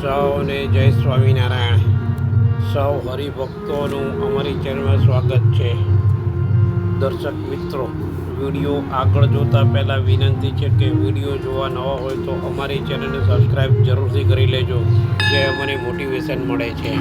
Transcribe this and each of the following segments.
સૌને જય સ્વામિનારાયણ. સૌ હરિભક્તોનું અમારી ચેનલમાં સ્વાગત છે. દર્શક મિત્રો, વિડીયો આગળ જોતા પહેલાં વિનંતી છે કે વિડીયો જોવા નવા હોય તો અમારી ચેનલને સબસ્ક્રાઈબ જરૂરથી કરી લેજો, જે અમને મોટિવેશન મળે છે.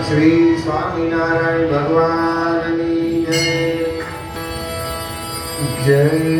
શ્રી સ્વામિનારાયણ ભગવાનની જય. જય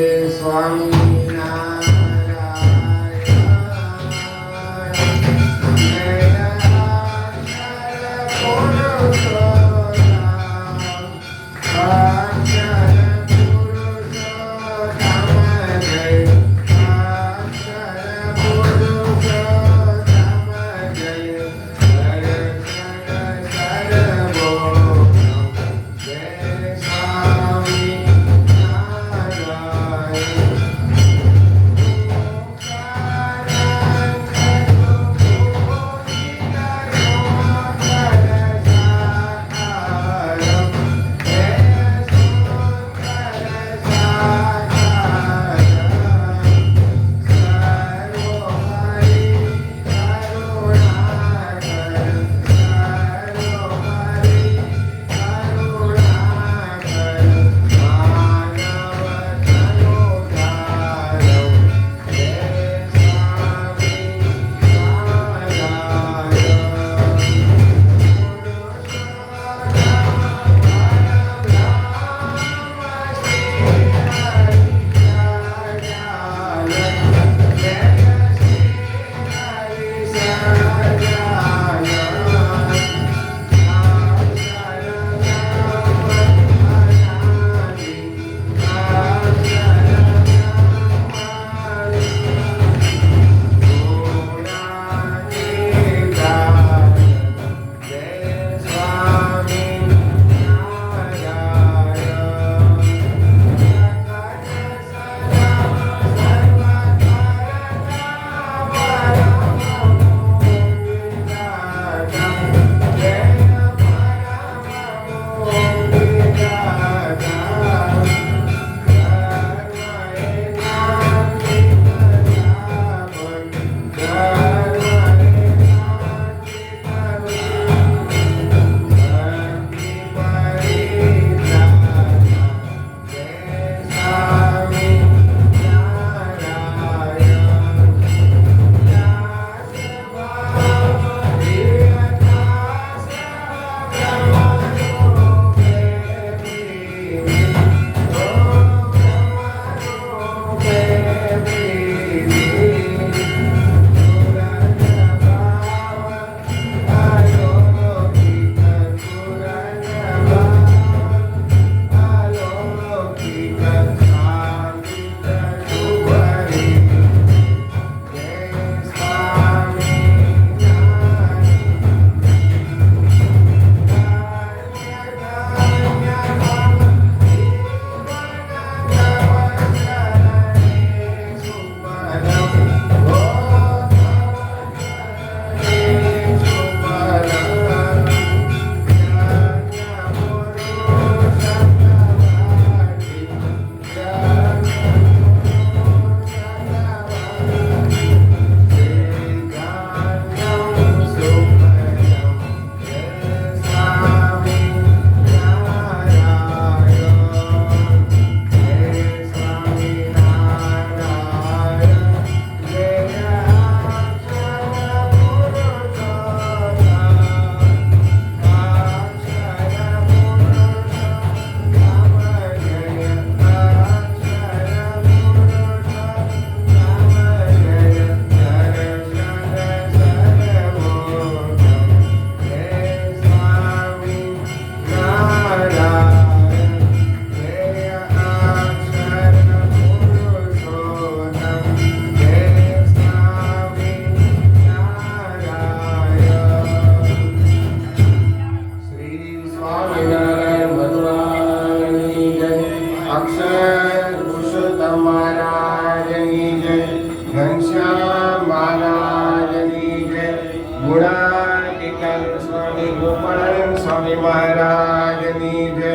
સ્વામી મહારાજની જય.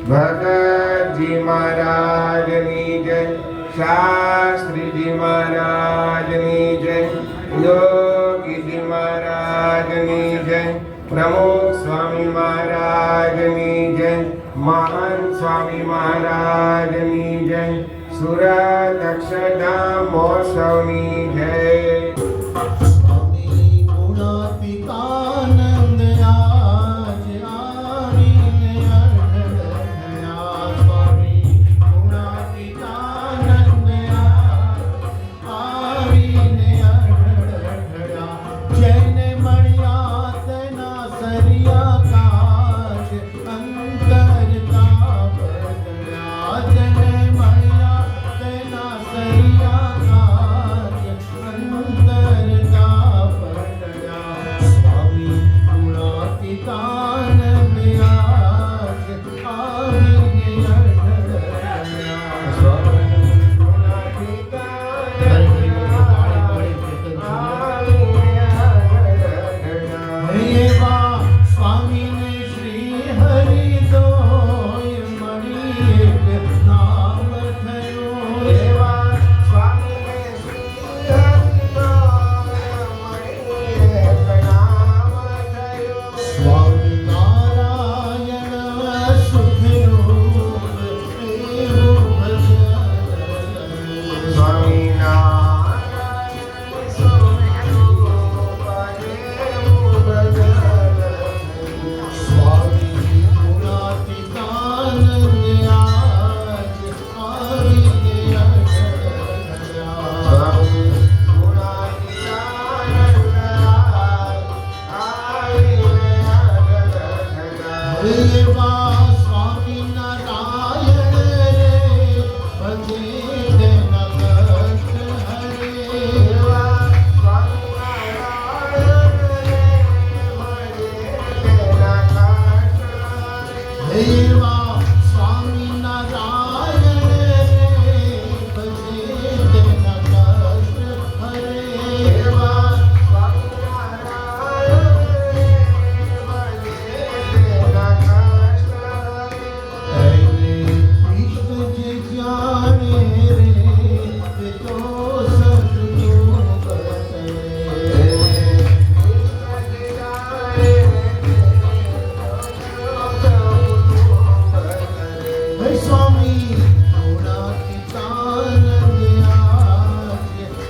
ભગતજી મહારાજની જય. શાસ્ત્રીજી મહારાજની જય. યોગીજી મહારાજની જય. પ્રમુખ સ્વામી મહારાજની જય. મહાન સ્વામી મહારાજની જય. સુરત અક્ષરધામ મહોત્સવની જય. સ્વામી ગુણાતીતાનંદ આજ આવીને અઢળ્યા. સ્વામી ગુણાતીતાનંદ આવીને અઢળ્યા. જેને મળ્યા તેના સરિયા કાજ અંતરતા બદલ્યા. જેને મળ્યા તેના સરિયા કાજ અંતરતા બદલ્યા. સ્વામી ગુણાતીતાનંદ આજ આવીને અઢળ્યા. સ્વામી ગુણાતીતાનંદ એવા સ્વામીને શ્રી હરિદોય મળી એક નામ થયું. એવા સ્વામીને શ્રી હરિદોય મળી એક નામ થયું. સ્વામિનારાયણ સુખરૂપ એવું ભજન. સ્વામિનારાયણ સ્વરૂપ દેવું ભજન. સ્વામી ગુણાતીતાનંદ આજ આવીને અઢળ્યા. સ્વામી ગુણાતીતાનંદ આવીને અઢળ્યા. એવા સ્વામિનારાયણ રે ભજે તેના કષ્ટ હરે. એવા સ્વામિનારાયણ ભજે તેના કષ્ટ હરે. એવા સ્વામિનારાયણ રે ભજે તેના કષ્ટ હરે. એવા સ્વામિનારાયણ ભજે તેના કષ્ટ હરે. એને કૃષ્ણ જે જાણે રે તે તો સદગુણ બસે. હે સ્વામી ગુણાતીતાનંદ આજ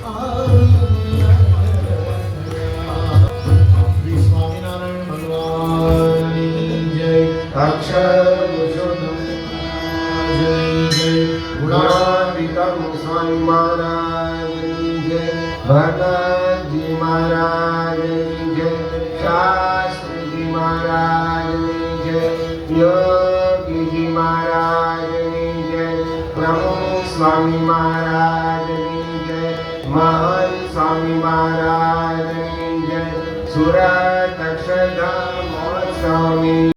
આવીને અઢળ્યા. શ્રી સ્વામિનારાયણ ભગવાનની જય. અક્ષર પુરુષોત્તમ જય જય ગુણાતીતમ સ્વામી મહારાજની જય. ભગતજી મહારાજની જય. શાસ્ત્રીજી મહારાજની જય. યોગીજી મહારાજની જય. પ્રમુખ સ્વામી મહારાજ